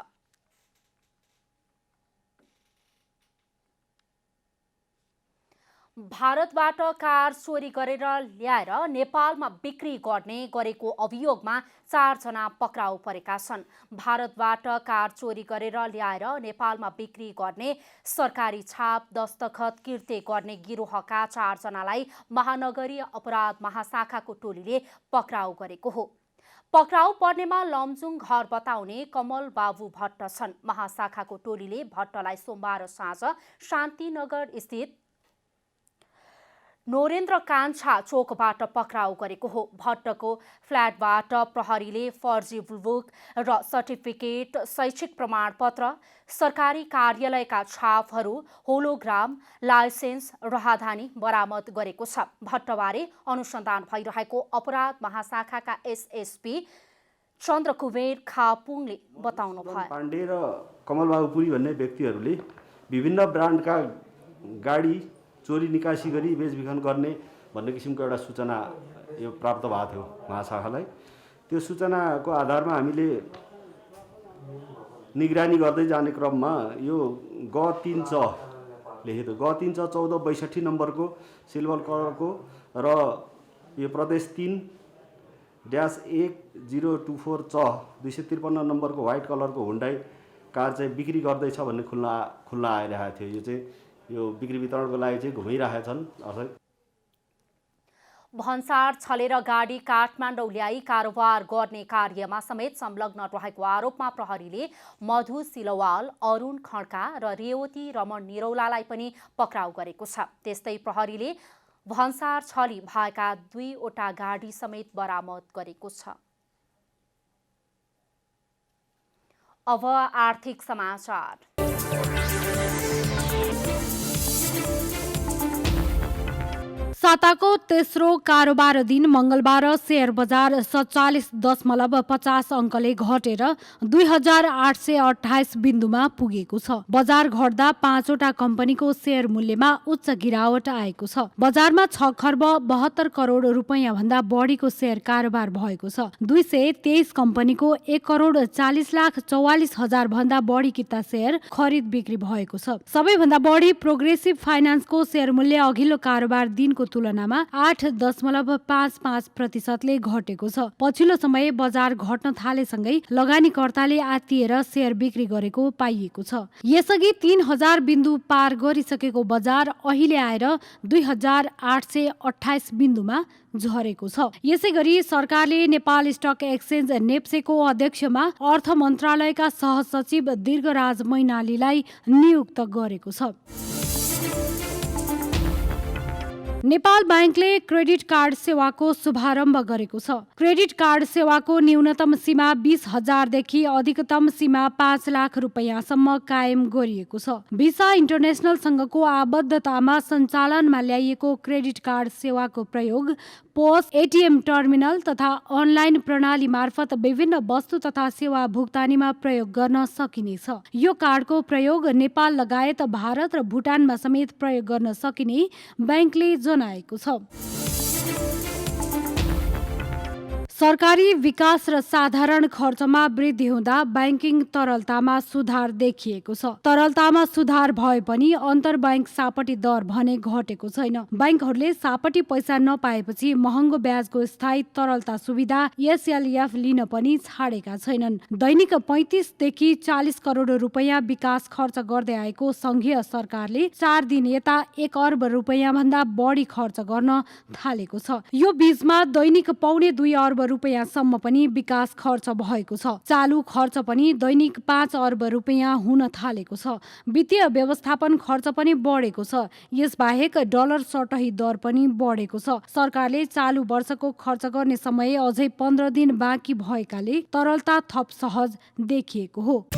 भारतबाट कार चोरी गरेर ल्याएर नेपालमा बिक्री गरेको अभियोगमा 4 जना पक्राउ परेका छन्। भारतबाट कार चोरी गरेर ल्याएर नेपालमा बिक्री गर्ने, सरकारी छाप दस्तखत किर्ते गर्ने गिरोहका 4 जनालाई महानगरीय अपराध महाशाखाको टोलीले पक्राउ गरेको हो। पक्राउ पर्नेमा लमजुङ घर बताउने कमल बाबु भट्ट छन्। महाशाखाको टोलीले भट्टलाई सोमबार साँझ शान्तिनगर स्थित नोरेन्द्र कान्छा चोकबाट पक्राउ गरेको हो। भट्टको फ्ल्याटबाट प्रहरीले फर्जी बुक र सर्टिफिकेट, शैक्षिक प्रमाणपत्र, सरकारी कार्यालयका छापहरू, होलोग्राम, लाइसेन्स, राहदानी बरामद गरेको छ। भट्टबारे अनुसन्धान भइरहेको अपराध महाशाखाका एसएसपी चन्द्रकुमार खापुङले बताउनु भयो। पाण्डे र कमलबाबु पुरी भन्ने व्यक्तिहरूले विभिन्न ब्रान्डका गाडी चोरी निकासी गरी बेचबिखन गर्ने भन्ने किसिमको एउटा सूचना यो प्राप्त भएको थियो महाशाखालाई। त्यो सूचनाको आधारमा हामीले निगरानी गर्दै जाने क्रममा यो ग3 लेखेको ग3 1462 नम्बरको सिल्भर कलरको र यो प्रदेश 3-1024 253 नम्बरको व्हाइट कलरको हुन्डाई कार चाहिँ बिक्री गर्दैछ भन्ने खुल्ला आइरहेको थियो। यो चाहिँ यो बिक्री वितरणको लागि चाहिँ घुमिरहेका छन्। भन्सार छलेर गाडी काठमाडौँ ल्याई कारोबार गर्ने कार्यमा समेत संलग्न रहेको आरोपमा प्रहरीले मधु सिलवाल, अरुण खड्का र रेवती रमण निरौलालाई पनि पक्राउ गरेको छ। त्यस्तै प्रहरीले भन्सार छली भएका 2 वटा गाडी समेत बरामद गरेको छ। अब आर्थिक समाचार। साताको तेस्रो कारोबार दिन मङ्गलबार सेयर बजार 47.50 अङ्कले घटेर 2828 बिन्दुमा पुगेको छ। बजार घट्दा 5वटा कम्पनीको सेयर मूल्यमा उच्च गिरावट आएको छ। बजारमा 6 खर्ब 72 करोड रुपैयाँ भन्दा बढीको सेयर कारोबार भएको छ। 223 कम्पनीको 1 करोड 40 लाख 44 हजार भन्दा बढी किता सेयर खरिद बिक्री भएको छ। सबैभन्दा बढी प्रोग्रेसिभ फाइनान्सको सेयर मूल्य अघिल्लो कारोबार दिनको तुलनामा 8.55% घटेको छ। पछिल्लो समय बजार घट्न थालेसँगै लगानीकर्ताले आत्तिएर सेयर बिक्री गरेको पाइएको छ। यसअघि 3000 बिन्दु पार गरिसकेको बजार अहिले आएर 2828 बिन्दुमा झरेको छ। यसैगरी सरकारले नेपाल स्टक एक्सचेन्ज नेप्सेको अध्यक्षमा अर्थ मन्त्रालयका सहसचिव दीर्घराज मैनालीलाई नियुक्त गरेको छ। नेपाल ब्याङ्कले क्रेडिट कार्ड सेवाको शुभारम्भ गरेको छ। क्रेडिट कार्ड सेवाको न्यूनतम सीमा 20,000 देखि अधिकतम सीमा 5 लाख रुपैयाँसम्म कायम गरिएको छ। भिसा इन्टरनेसनलसँगको आबद्धतामा सञ्चालनमा ल्याइएको क्रेडिट कार्ड सेवाको प्रयोग पोस्ट, एटिएम टर्मिनल तथा अनलाइन प्रणाली मार्फत विभिन्न वस्तु तथा सेवा भुक्तानीमा प्रयोग गर्न सकिनेछ। यो कार्डको प्रयोग नेपाल लगायत भारत र भुटानमा समेत प्रयोग गर्न सकिने ब्याङ्कले जनाएको छ। सरकारी विकास र साधारण खर्चमा वृद्धि हुँदा ब्याङ्किङ तरलतामा सुधार देखिएको छ। तरलतामा सुधार भए पनि अन्तर्ब्याङ्क सापटी दर भने घटेको छैन। ब्याङ्कहरूले सापटी पैसा नपाएपछि महँगो ब्याजको स्थायी तरलता सुविधा एसएलएफ लिन पनि छाडेका छैनन्। दैनिक 35 देखि 40 करोड रुपैयाँ विकास खर्च गर्दै आएको सङ्घीय सरकारले 4 दिन यता 1 अर्ब रुपैयाँ भन्दा बढी खर्च गर्न थालेको छ। यो बीचमा दैनिक 2.25 अर्ब रुपैयाँसम्म पनि विकास खर्च भएको छ। चालु खर्च पनि दैनिक 5 अर्ब रुपैयाँ हुन थालेको छ। वित्तीय व्यवस्थापन खर्च पनि बढेको छ। यसबाहेक डलर सटही दर पनि बढेको छ। सरकारले चालु वर्षको खर्च गर्ने समय अझै 15 दिन बाँकी भएकाले तरलता थप सहज देखिएको हो।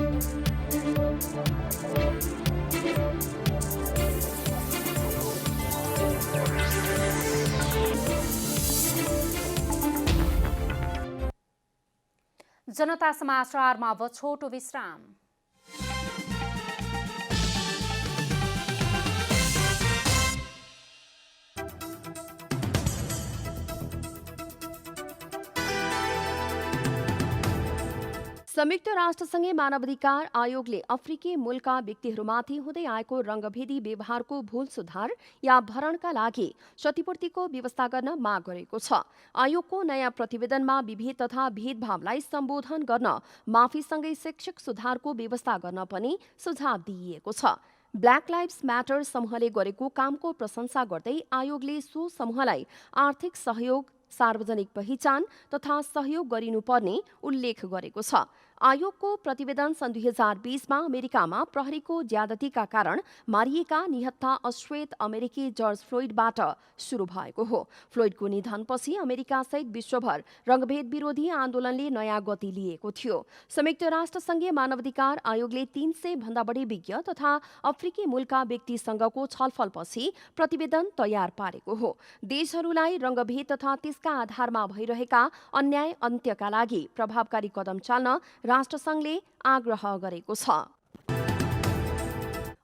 जनता समाचारमा अब छोटो विश्राम। संयुक्त राष्ट्रसङ्घीय मानवाधिकार आयोगले अफ्रिकी मूलका व्यक्तिहरूमाथि हुँदै आएको रङ्गभेदी व्यवहारको भूल सुधार या भरणका लागि क्षतिपूर्तिको व्यवस्था गर्न माग गरेको छ। आयोगको नयाँ प्रतिवेदनमा विभेद तथा भेदभावलाई सम्बोधन गर्न माफीसँगै शिक्षक सुधारको व्यवस्था गर्न पनि सुझाव दिइएको छ। ब्ल्याक लाइभ्स म्याटर समूहले गरेको कामको प्रशंसा गर्दै आयोगले सो समूहलाई आर्थिक सहयोग, सार्वजनिक पहिचान तथा सहयोग गरिनुपर्ने उल्लेख गरेको छ। आयोगको प्रतिवेदन सन् 2020मा अमेरिकामा प्रहरीको ज्यादतीका कारण मारिएका निहत्था अश्वेत अमेरिकी जर्ज फ्लोइडबाट सुरु भएको हो। फ्लोइडको निधनपछि अमेरिकासहित विश्वभर रङ्गभेद विरोधी आन्दोलनले नयाँ गति लिएको थियो। संयुक्त राष्ट्रसङ्घीय मानवाधिकार आयोगले 300 भन्दा बढी विज्ञ तथा अफ्रिकी मूलका व्यक्तिसँगको छलफलपछि प्रतिवेदन तयार पारेको हो। देशहरूलाई रङ्गभेद तथा त्यसका आधारमा भइरहेका अन्याय अन्त्यका लागि प्रभावकारी कदम चाल्न राष्ट्रसङ्घले आग्रह गरेको छ।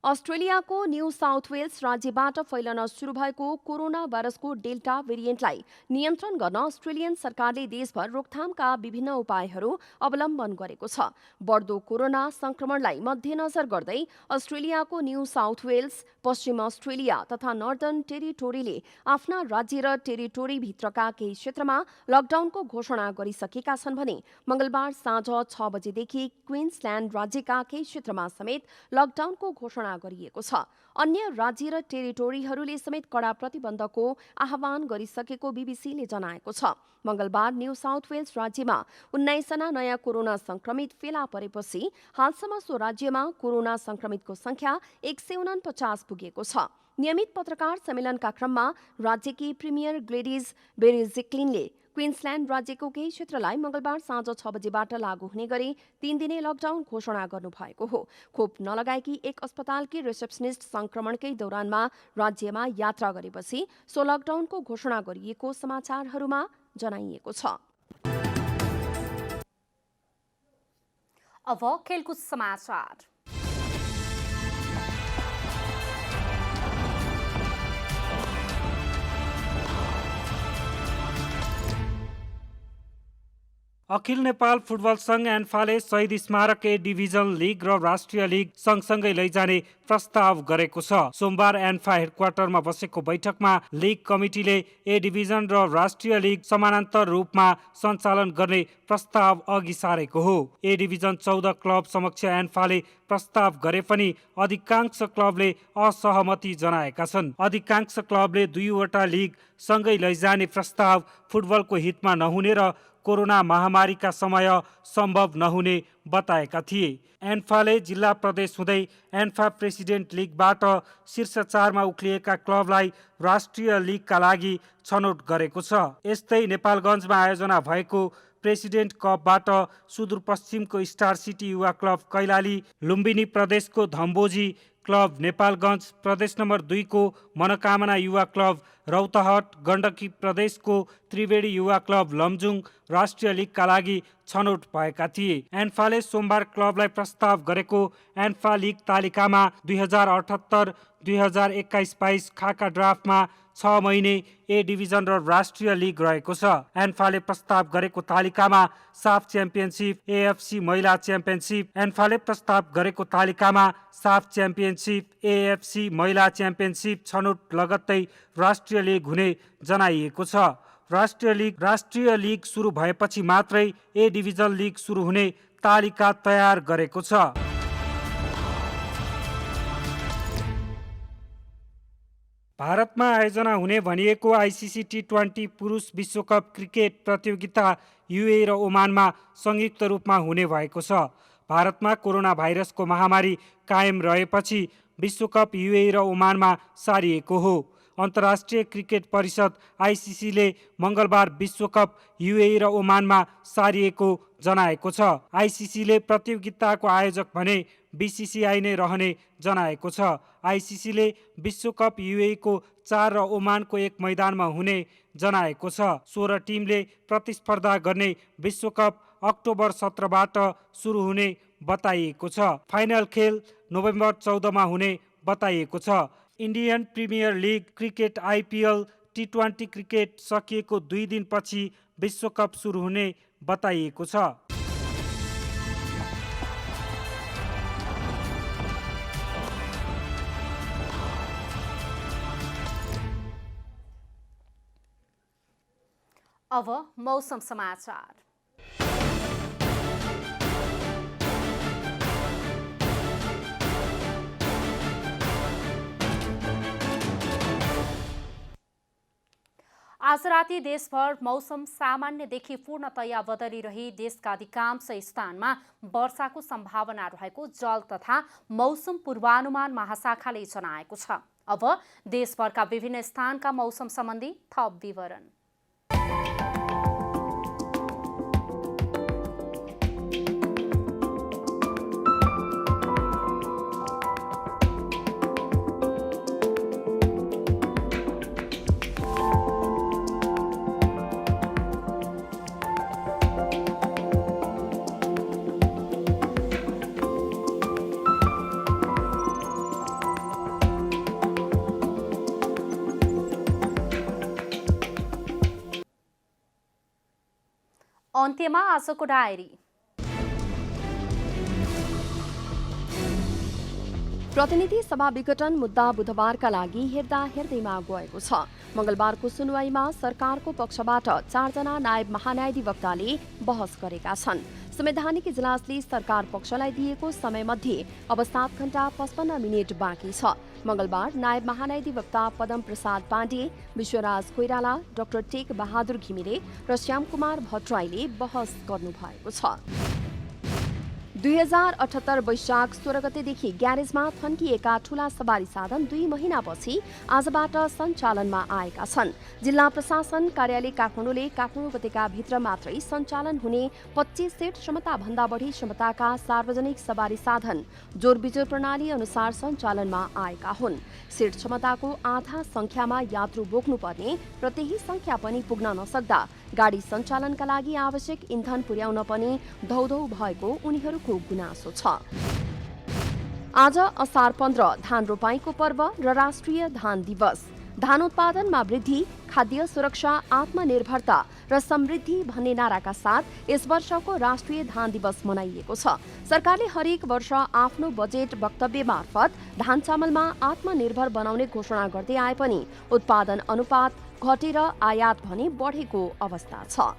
अस्ट्रेलियाको न्यू साउथ वेल्स राज्यबाट फैलन सुरु भएको कोरोना भाइरसको डेल्टा भेरिएन्टलाई नियन्त्रण गर्न अस्ट्रेलियन सरकारले देशभर रोकथामका विभिन्न उपायहरू अवलम्बन गरेको छ। बढ्दो कोरोना संक्रमणलाई मध्यनजर गर्दै अस्ट्रेलियाको न्यू साउथ वेल्स, पश्चिम अस्ट्रेलिया तथा नर्दर्न टेरिटोरीले आफ्ना राज्य र टेरिटोरीभित्रका केही क्षेत्रमा लकडाउनको घोषणा गरिसकेका छन् भने मंगलबार साँझ 6 बजेदेखि क्वीन्सल्यान्ड राज्यका केही क्षेत्रमा समेत लकडाउनको घोषणा गरिएको छ। अन्य राज्य र टेरिटोरीहरूले समेत कडा प्रतिबन्धको आह्वान गरिसकेको बीबीसीले जनाएको छ। मंगलबार न्यू साउथ वेल्स राज्यमा 19 जना नयाँ कोरोना संक्रमित फेला परेपछि हालसम्म सो राज्यमा कोरोना संक्रमितको संख्या 149 पुगेको छ। नियमित पत्रकार सम्मेलनका क्रममा राज्यकी प्रिमियर ग्लेडिज बेरिजिक्लिनले क्विन्सल्यान्ड राज्यको केही क्षेत्रलाई मंगलबार साँझ 6 बजेबाट लागू हुने गरी 3 दिने लकडाउन घोषणा गर्नुभएको हो। खोप नलगाएकी एक अस्पतालकी रिसेप्सनिस्ट संक्रमणकै दौरानमा राज्यमा यात्रा गरेपछि सो लकडाउनको घोषणा गरिएको समाचारहरूमा जनाइएको छ। अब खेलकुद समाचार। अखिल नेपाल फुटबल संघ एन्फाले शहीद स्मारक ए डिभिजन लिग र राष्ट्रिय लिग सँगसँगै लैजाने प्रस्ताव गरेको छ। सोमबार एन्फा हेडक्वार्टरमा बसेको बैठकमा लिग कमिटीले ए डिभिजन र राष्ट्रिय लिग समानान्तर रूपमा सञ्चालन गर्ने प्रस्ताव अघि सारेको हो। ए डिभिजन 14 क्लब समक्ष एन्फाले प्रस्ताव गरे पनि अधिकांश क्लबले असहमति जनाएका छन्। अधिकांश क्लबले 2वटा लिग सँगै लैजाने प्रस्ताव फुटबलको हितमा नहुने र कोरोना महामारीका समय सम्भव नहुने बताएका थिए। एन्फाले जिल्ला प्रदेश हुँदै एन्फा प्रेसिडेन्ट लिगबाट शीर्ष 4मा उक्लिएका क्लबलाई राष्ट्रिय लिगका लागि छनौट गरेको छ। यस्तै नेपालगञ्जमा आयोजना भएको प्रेसिडेन्ट कपबाट सुदूरपश्चिमको स्टार सिटी युवा क्लब कैलाली, लुम्बिनी प्रदेशको धम्बोजी क्लब नेपालगञ्ज, प्रदेश नम्बर 2 को मनोकामना युवा क्लब रौतहट, गण्डकी प्रदेशको त्रिवेणी युवा क्लब लमजुङ राष्ट्रिय लिगका लागि छनौट भएका थिए। एन्फाले सोमबार क्लबलाई प्रस्ताव गरेको एन्फा लिग तालिकामा 2078-2021-22 खाका ड्राफ्टमा 6 महिने ए डिभिजन र राष्ट्रिय लिग रहेको छ। एन्फाले प्रस्ताव गरेको तालिकामा साफ च्याम्पियनसिप, एएफसी महिला च्याम्पियनसिप, एन्फाले प्रस्ताव गरेको तालिकामा साफ च्याम्पियनसिप, एएफसी महिला च्याम्पियनसिप छनौट लगत्तै राष्ट्रिय लिग हुने जनाइएको छ। राष्ट्रिय लिग सुरु भएपछि मात्रै ए डिभिजन लिग सुरु हुने तालिका तयार गरेको छ। भारतमा आयोजना हुने भनिएको आइसिसी टी20 पुरुष विश्वकप क्रिकेट प्रतियोगिता युए र ओमानमा संयुक्त रूपमा हुने भएको छ। भारतमा कोरोना भाइरसको महामारी कायम रहेपछि विश्वकप युए र ओमानमा सारिएको हो। अन्तर्राष्ट्रिय क्रिकेट परिषद आइसिसीले मंगलबार विश्वकप युए र ओमानमा सारिएको जनाएको छ। आइसिसीले प्रतियोगिताको आयोजक भने बीसीसीआई नै रहने जनाएको छ। आइसिसीले विश्वकप युए को 4 र ओमानको 1 मैदानमा हुने जनाएको छ। 16 टिमले प्रतिस्पर्धा गर्ने विश्वकप अक्टोबर 17बाट सुरु हुने बताइएको छ। फाइनल खेल नोभेम्बर 14मा हुने बताइएको छ। Indian Premier League cricket IPL टी20 क्रिकेट सकिएको 2 दिनपछि विश्वकप सुरु हुने बताइएको छ। अब मौसम समाचार। आज राति देशभर मौसम सामान्यदेखि पूर्णतया बदलिरही देशका अधिकांश स्थानमा वर्षाको सम्भावना रहेको जल तथा मौसम पूर्वानुमान महाशाखाले जनाएको छ। अब देशभरका विभिन्न स्थानका मौसम सम्बन्धी थप विवरण। अन्त्यमा आजको डायरी। प्रतिनिधि सभा विघटन मुद्दा बुधबारका लागि हेर्दा हेर्दैमा गएको छ। मंगलबारको सुनवाईमा सरकारको पक्षबाट 4 जना नायब महान्यायाधिवक्ताले बहस गरेका छन्। संवैधानिक इजलासले सरकार पक्षलाई दिएको समयमध्ये अब 7 घण्टा 55 मिनेट बाँकी छ। मंगलबार नायब महान्यायाधिवक्ता पदम प्रसाद पाण्डे, विश्वराज कोइराला, डाक्टर टेक बहादुर घिमिरे र श्यामकुमार भट्टराईले बहस गर्नुभएको छ। 2078 वैशाख 16 गतेदेखि ग्यारेजमा थन्किएका ठूला सवारी साधन 2 महिनापछि आजबाट सञ्चालनमा आएका छन्। जिल्ला प्रशासन कार्यालय काठमाडौँले काठमाडौँ उपत्यकाभित्र मात्रै सञ्चालन हुने 25 सिट क्षमताभन्दा बढी क्षमताका सार्वजनिक सवारी साधन जोरबिजोर प्रणाली अनुसार सञ्चालनमा आएका हुन्। सिट क्षमताको आधा संख्यामा यात्रु बोक्नुपर्ने र त्यही संख्या पनि पुग्न नसक्दा गाडी सञ्चालनका लागि आवश्यक इन्धन पुर्याउन पनि धौधौ भएको उनीहरूको गुनासो छ। आज असार 15 धान रोपाईको पर्व र राष्ट्रिय धान दिवस। धान उत्पादनमा वृद्धि, खाद्य सुरक्षा, आत्मनिर्भरता र समृद्धि भन्ने नाराका साथ यस वर्षको राष्ट्रिय धान दिवस मनाइएको छ। सरकारले हरेक वर्ष आफ्नो बजेट वक्तव्य मार्फत धान चामलमा आत्मनिर्भर बनाउने घोषणा गर्दै आए पनि उत्पादन अनुपात घटेर आयात भने बढेको अवस्था छ।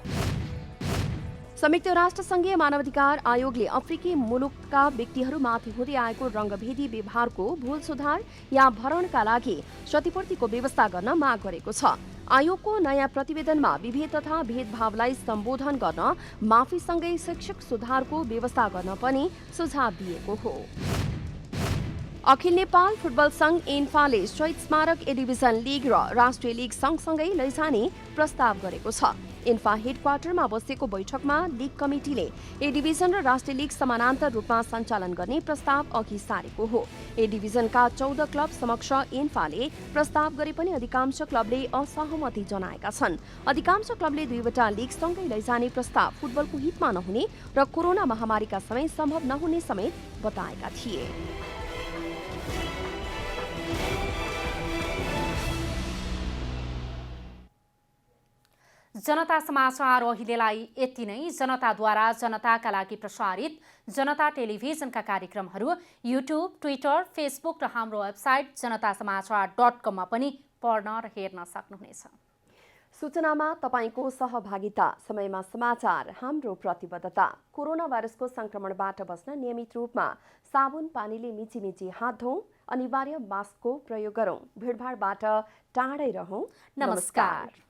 संयुक्त राष्ट्रसङ्घीय मानवाधिकार आयोगले अफ्रिकी मुलुकका व्यक्तिहरूमाथि हुँदै आएको रङ्गभेदी व्यवहारको भूल सुधार या भरणका लागि क्षतिपूर्तिको व्यवस्था गर्न माग गरेको छ। आयोगको नयाँ प्रतिवेदनमा विभेद तथा भेदभावलाई सम्बोधन गर्न माफीसँगै शिक्षक सुधारको व्यवस्था गर्न पनि सुझाव दिएको हो। अखिल नेपाल फुटबल संघ एन्फाले शहीद स्मारक ए डिभिजन लिग र राष्ट्रिय लिग सँगसँगै लैजाने प्रस्ताव गरेको छ। एन्फा हेडक्वार्टरमा बसेको बैठकमा लिग कमिटीले ए डिभिजन र राष्ट्रिय लिग समानान्तर रूपमा सञ्चालन गर्ने प्रस्ताव अघि सारेको हो। ए डिभिजनका 14 क्लब समक्ष एन्फाले प्रस्ताव गरे पनि अधिकांश क्लबले असहमति जनाएका छन्। अधिकांश क्लबले 2वटा लिग सँगै लैजाने प्रस्ताव फुटबलको हितमा नहुने र कोरोना महामारीका समय सम्भव नहुने समेत बताएका थिए। जनता समाचार अहिलेलाई यति नै। जनताद्वारा जनताका लागि प्रसारित जनता टेलिभिजनका कार्यक्रमहरू युट्युब, ट्विटर, फेसबुक र हाम्रो वेबसाइट जनतासमाचार.com मा पनि पढ्न र हेर्न सक्नुहुनेछ। सूचनामा तपाईको सहभागिता, समयमा समाचार हाम्रो प्रतिबद्धता। कोरोना भाइरसको संक्रमणबाट बस्न नियमित रूपमा साबुन पानीले मिची हात धौँ, अनिवार्य मास्कको प्रयोग गरौँ, भिडभाडबाट टाढै रहौँ। नमस्कार।